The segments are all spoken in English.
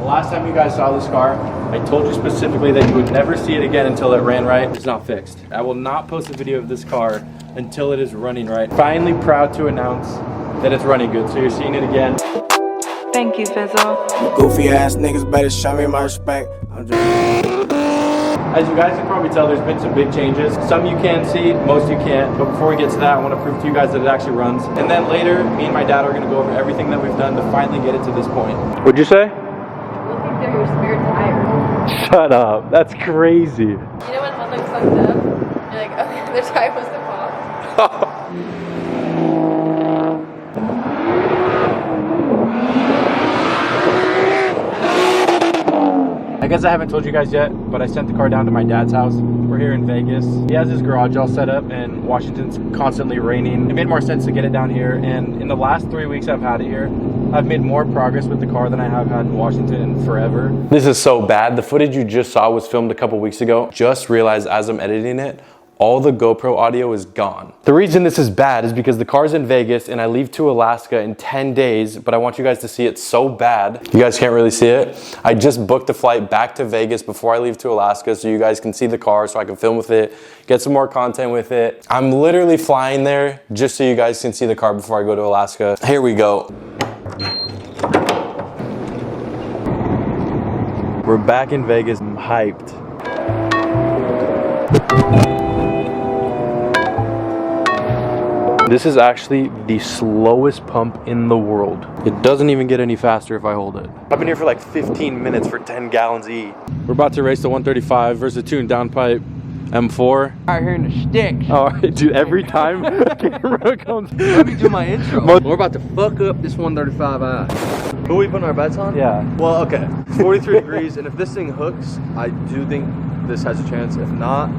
last time you guys saw this car, I told you specifically that you would never see it again until it ran right. It's not fixed. I will not post a video of this car until it is running right. Finally proud to announce that it's running good, so you're seeing it again. Thank you, Fizzle. Goofy ass niggas better show me my respect. As you guys can probably tell, there's been some big changes. Some you can see, most you can't. But before we get to that, I want to prove to you guys that it actually runs. And then later, me and my dad are going to go over everything that we've done to finally get it to this point. What'd you say? Looking through your spare tire. Shut up. That's crazy. You know when one looks fucked up? You're like, okay, the tire must have popped. I guess I haven't told you guys yet, but I sent the car down to my dad's house. We're here in Vegas. He has his garage all set up, and Washington's constantly raining. It made more sense to get it down here, and in the last 3 weeks I've had it here, I've made more progress with the car than I have had in Washington in forever. This is so bad. The footage you just saw was filmed a couple weeks ago. Just realized as I'm editing it, all the GoPro audio is gone. The reason this is bad is because the car's in Vegas and I leave to Alaska in 10 days, but I want you guys to see it so bad. You guys can't really see it. I just booked a flight back to Vegas before I leave to Alaska so you guys can see the car so I can film with it, get some more content with it. I'm literally flying there just so you guys can see the car before I go to Alaska. Here we go. We're back in Vegas. I'm hyped. This is actually the slowest pump in the world. It doesn't even get any faster if I hold it. I've been here for like 15 minutes for 10 gallons E. We're about to race the 135 versus a tuned downpipe M4. Out here in the sticks. All right, dude, every time the camera comes. Let me do my intro. We're about to fuck up this 135i. Who are we putting our bets on? Yeah. Well, okay. It's 43 degrees, and if this thing hooks, I do think this has a chance. If not,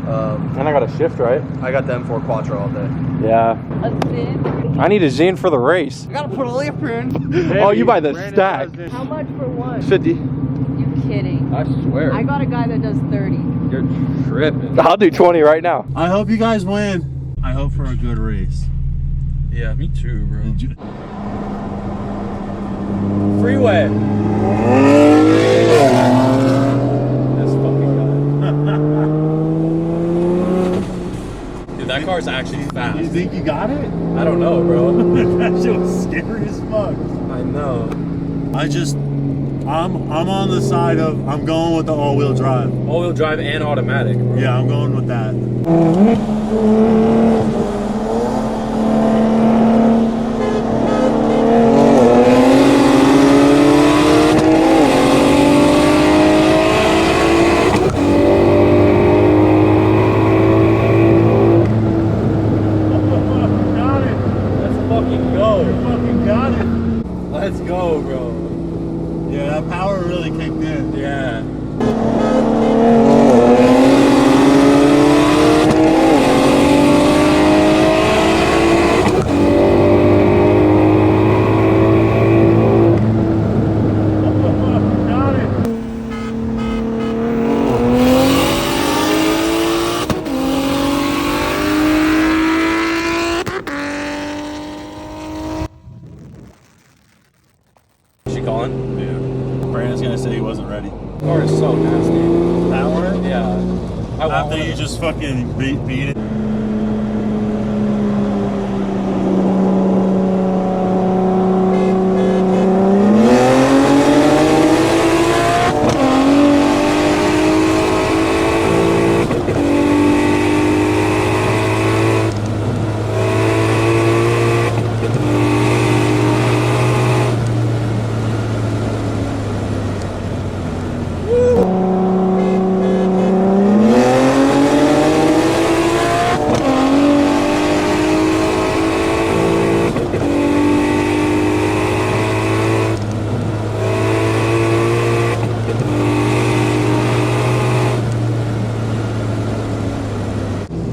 and I got a shift, right? I got the M4 Quattro all day. Yeah. A zin. I need a Zin for the race. I gotta put a lip in. Oh, you buy the stack. How much for one? 50. You kidding? I swear. I got a guy that does 30. You're tripping. I'll do 20 right now. I hope you guys win. I hope for a good race. Yeah, me too, bro. Freeway. This fucking guy. Dude, that car's actually fast. You think you got it? I don't know, bro. That shit was scary as fuck. I know. I'm on the side of, I'm going with the all-wheel drive. All-wheel drive and automatic, bro. Yeah, I'm going with that. Let's go, bro. Yeah, that power really kicked in. Yeah. Got it. Calling? Yeah. Brandon's gonna say he wasn't ready. The car is so nasty. That one? Yeah. After you just fucking beat it.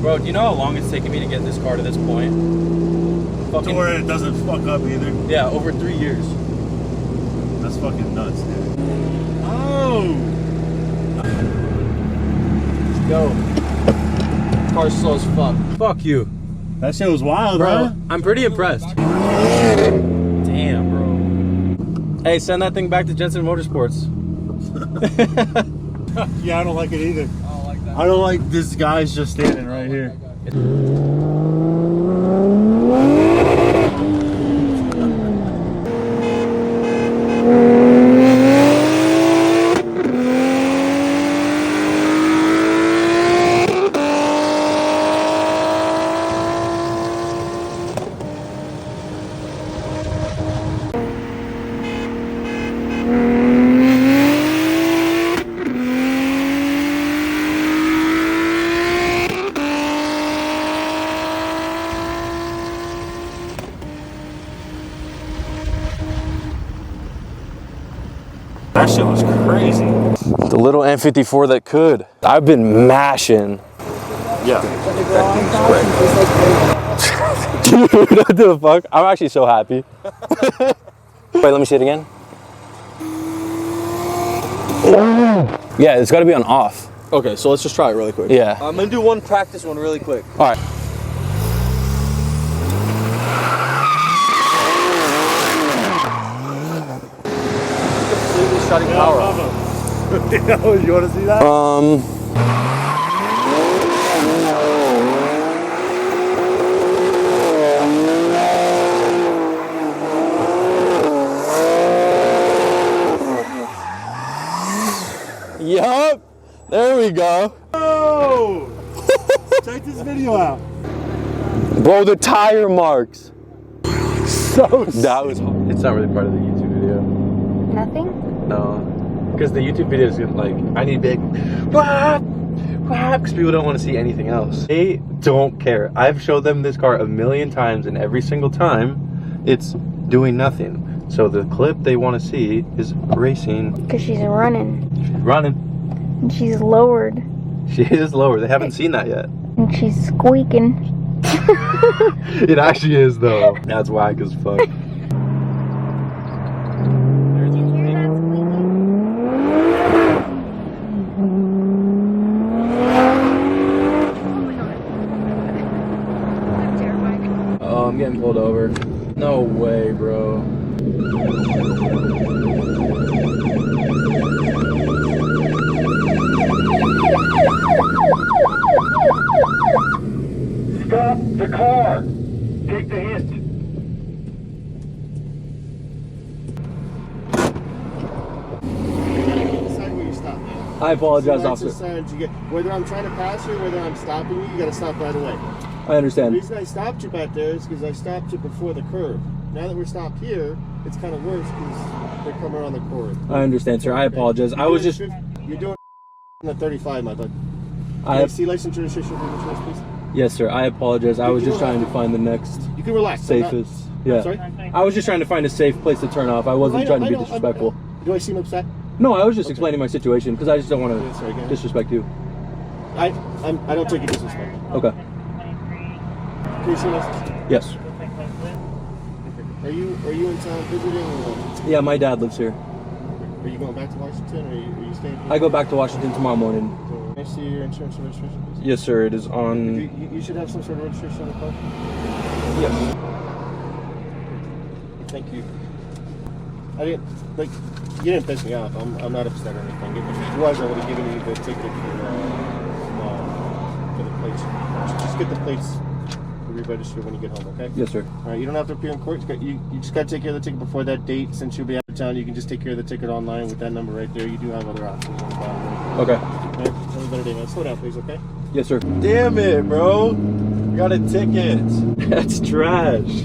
Bro, do you know how long it's taken me to get this car to this point? To where it doesn't fuck up either. Yeah, over 3 years. That's fucking nuts, dude. Oh! Let's go. Car's slow as fuck. Fuck you. That shit was wild, Bro, huh? I'm pretty impressed. Damn, bro. Hey, send that thing back to Jensen Motorsports. Yeah, I don't like it either. I don't like this guy's just standing right here. That shit was crazy. The little M54 that could. I've been mashing. Yeah. Dude, what the fuck? I'm actually so happy. Wait, let me see it again. Yeah, it's gotta be on off. Okay, so let's just try it really quick. Yeah. I'm gonna do one practice one really quick. All right. Completely shutting power off. You want to see that? Yup. There we go. Oh! Check this video out. Bro, the tire marks. So That was. It's not really part of the YouTube video. Nothing? No. Because the YouTube video is like, I need big. Because people don't want to see anything else. They don't care. I've showed them this car a million times, and every single time, it's doing nothing. So the clip they want to see is racing. Because she's running. She's running. And she's lowered. She is lower. They haven't seen that yet. And she's squeaking. It actually is though. That's whack as fuck. Oh, I'm getting pulled over. No way, bro. Stop the car. Take the hint. Decide where you stop. I apologize, So officer. signs you get, whether I'm trying to pass you or whether I'm stopping you, you gotta stop right away. I The understand. reason I stopped you back there is because I stopped you before the curve. Now that we're stopped here, it's kind of worse because they're coming around the corner. I understand, sir. I apologize. I was just. You're doing on the 35, my bud. I See license registration for insurance, please. Yes, sir. I apologize. I was just trying to find the next You can relax. I'm not- safest. Yeah. Sorry? I was just trying to find a safe place to turn off. I wasn't trying to be disrespectful. Do I seem upset? No, I was just explaining my situation because I just don't want Yeah, sorry, go to ahead. disrespect you. I don't take it disrespect. Okay. Can you see license? Yes. Are you in town visiting or Yeah, my dad lives here. are you going back to Washington or are you staying here? I go back to Washington tomorrow morning. Can I see your insurance and registration, please? Yes, sir. It is on. You should have some sort of registration on the car. Yes. Thank you. I didn't like. You didn't piss me off. I'm not upset or anything. If it was, I would have given you the ticket for the plates. Just get the plates re-registered when you get home, okay? Yes, sir. All right. You don't have to appear in court. You just got to take care of the ticket before that date. Since you'll be out of town, you can just take care of the ticket online with that number right there. You do have other options on the bottom. Right? Okay. All right. Have a better day, man. Slow down, please, okay? Yes, sir. Damn it, bro. Got a ticket. That's trash.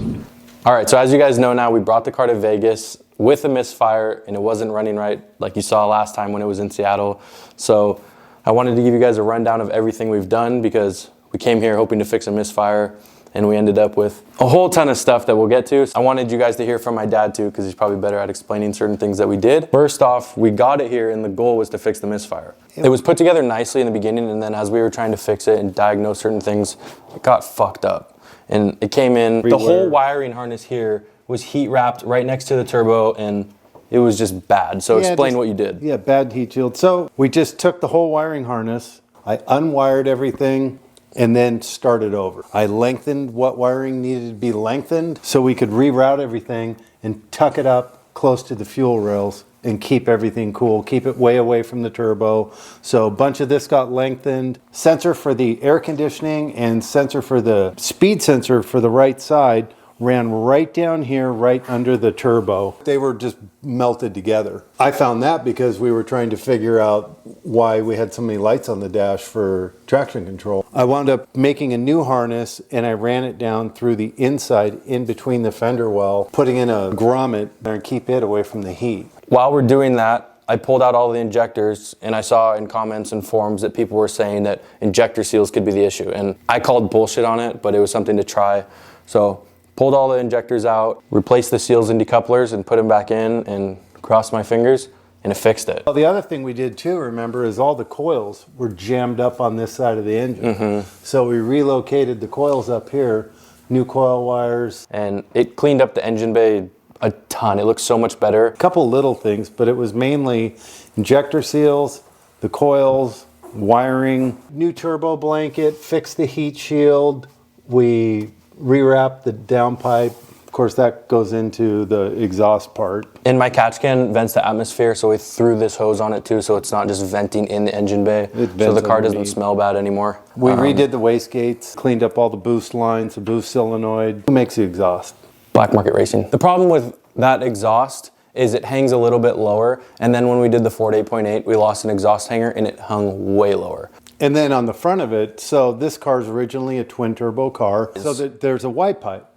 All right, so as you guys know now, we brought the car to Vegas with a misfire and it wasn't running right like you saw last time when it was in Seattle. So I wanted to give you guys a rundown of everything we've done because we came here hoping to fix a misfire and we ended up with a whole ton of stuff that we'll get to. I wanted you guys to hear from my dad too because he's probably better at explaining certain things that we did. First off, we got it here and the goal was to fix the misfire. It was put together nicely in the beginning and then as we were trying to fix it and diagnose certain things, it got fucked up. And it came in, the whole wiring harness here was heat wrapped right next to the turbo and it was just bad. So explain what you did. Yeah, bad heat shield. So we just took the whole wiring harness, I unwired everything and then started over. I lengthened what wiring needed to be lengthened so we could reroute everything and tuck it up, close to the fuel rails and keep everything cool, keep it way away from the turbo. So a bunch of this got lengthened. Sensor for the air conditioning and sensor for the speed sensor for the right side ran right down here, right under the turbo. They were just melted together. I found that because we were trying to figure out why we had so many lights on the dash for traction control. I wound up making a new harness and I ran it down through the inside in between the fender well, putting in a grommet and keep it away from the heat. While we're doing that, I pulled out all the injectors and I saw in comments and forums that people were saying that injector seals could be the issue. And I called bullshit on it, but it was something to try. So pulled all the injectors out, replaced the seals and decouplers and put them back in and crossed my fingers and it fixed it. Well, the other thing we did too, remember, is all the coils were jammed up on this side of the engine. So we relocated the coils up here, new coil wires. And it cleaned up the engine bay a ton. It looks so much better. A couple little things, but it was mainly injector seals, the coils, wiring, new turbo blanket, fixed the heat shield. We rewrapped the downpipe. Of course, that goes into the exhaust part. And my catch can vents the atmosphere, so we threw this hose on it too, so it's not just venting in the engine bay. So the car doesn't smell bad anymore. We redid the wastegates, cleaned up all the boost lines, the boost solenoid. Who makes the exhaust? Black Market Racing. The problem with that exhaust is it hangs a little bit lower, and then when we did the Ford 8.8, we lost an exhaust hanger and it hung way lower. And then on the front of it, so this car is originally a twin turbo car, so that there's a white pipe.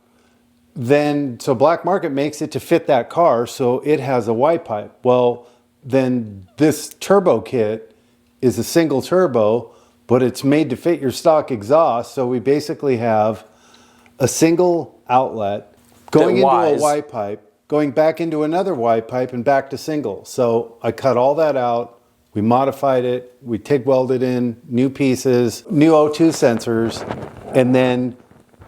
Then, so Black Market makes it to fit that car, so it has a white pipe. Well, then this turbo kit is a single turbo, but it's made to fit your stock exhaust, so we basically have a single outlet going into a white pipe, going back into another white pipe and back to single. So I cut all that out. We modified it, we TIG welded in new pieces, new O2 sensors, and then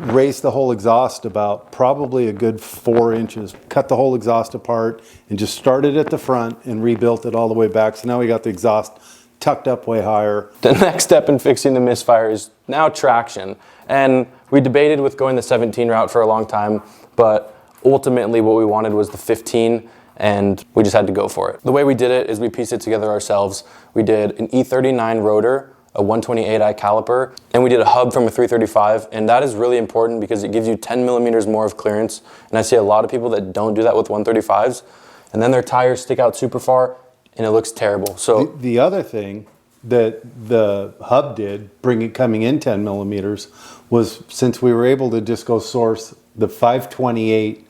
raised the whole exhaust about probably a good 4 inches. Cut the whole exhaust apart and just started at the front and rebuilt it all the way back. So now we got the exhaust tucked up way higher. The next step in fixing the misfire is now traction. And we debated with going the 17 route for a long time, but ultimately what we wanted was the 15. And we just had to go for it. The way we did it is we pieced it together ourselves. We did an E39 rotor, a 128i caliper, and we did a hub from a 335, and that is really important because it gives you 10 millimeters more of clearance. And I see a lot of people that don't do that with 135s, and then their tires stick out super far, and it looks terrible. So the other thing that the hub did, coming in 10 millimeters, was since we were able to just go source the 528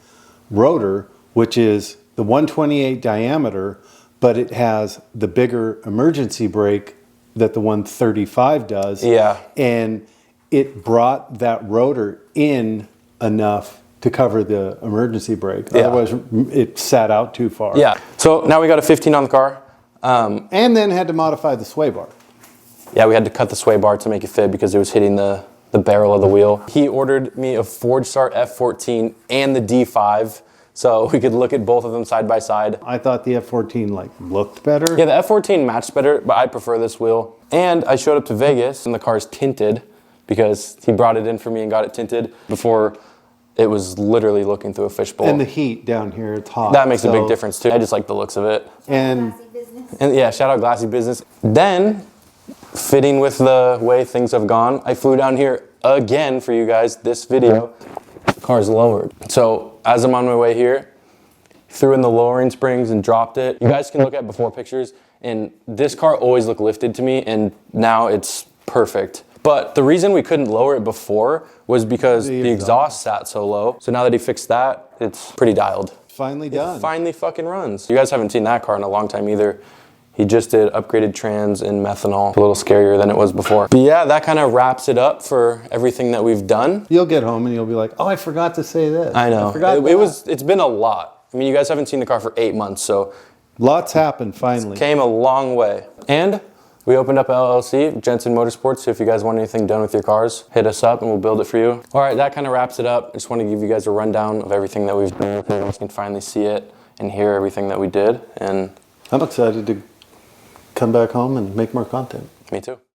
rotor, which is the 128 diameter, but it has the bigger emergency brake that the 135 does. Yeah. And it brought that rotor in enough to cover the emergency brake. Yeah. Otherwise, it sat out too far. Yeah. So now we got a 15 on the car. And then had to modify the sway bar. Yeah, we had to cut the sway bar to make it fit because it was hitting the barrel of the wheel. He ordered me a Forgestar F14 and the D5. So we could look at both of them side by side. I thought the F14 looked better. Yeah, the F14 matched better, but I prefer this wheel. And I showed up to Vegas and the car's tinted because he brought it in for me and got it tinted before it was literally looking through a fishbowl. And the heat down here, it's hot. That makes a big difference too. I just like the looks of it. And yeah, shout out Glassy Business. Then, fitting with the way things have gone, I flew down here again for you guys this video. The car's lowered. So as I'm on my way here, threw in the lowering springs and dropped it. You guys can look at before pictures, and this car always looked lifted to me, and now it's perfect. But the reason we couldn't lower it before was because the exhaust sat so low. So now that he fixed that, it's pretty dialed. Finally done. It finally fucking runs. You guys haven't seen that car in a long time either. He just did upgraded trans and methanol. A little scarier than it was before. But yeah, that kind of wraps it up for everything that we've done. You'll get home and you'll be like, oh, I forgot to say this. I know. It's been a lot. I mean, you guys haven't seen the car for 8 months, so. Lots happened finally. Came a long way. And we opened up LLC, Jensen Motorsports, so if you guys want anything done with your cars, hit us up and we'll build it for you. All right, that kind of wraps it up. I just want to give you guys a rundown of everything that we've done. You guys can finally see it and hear everything that we did. And I'm excited to come back home and make more content. Me too.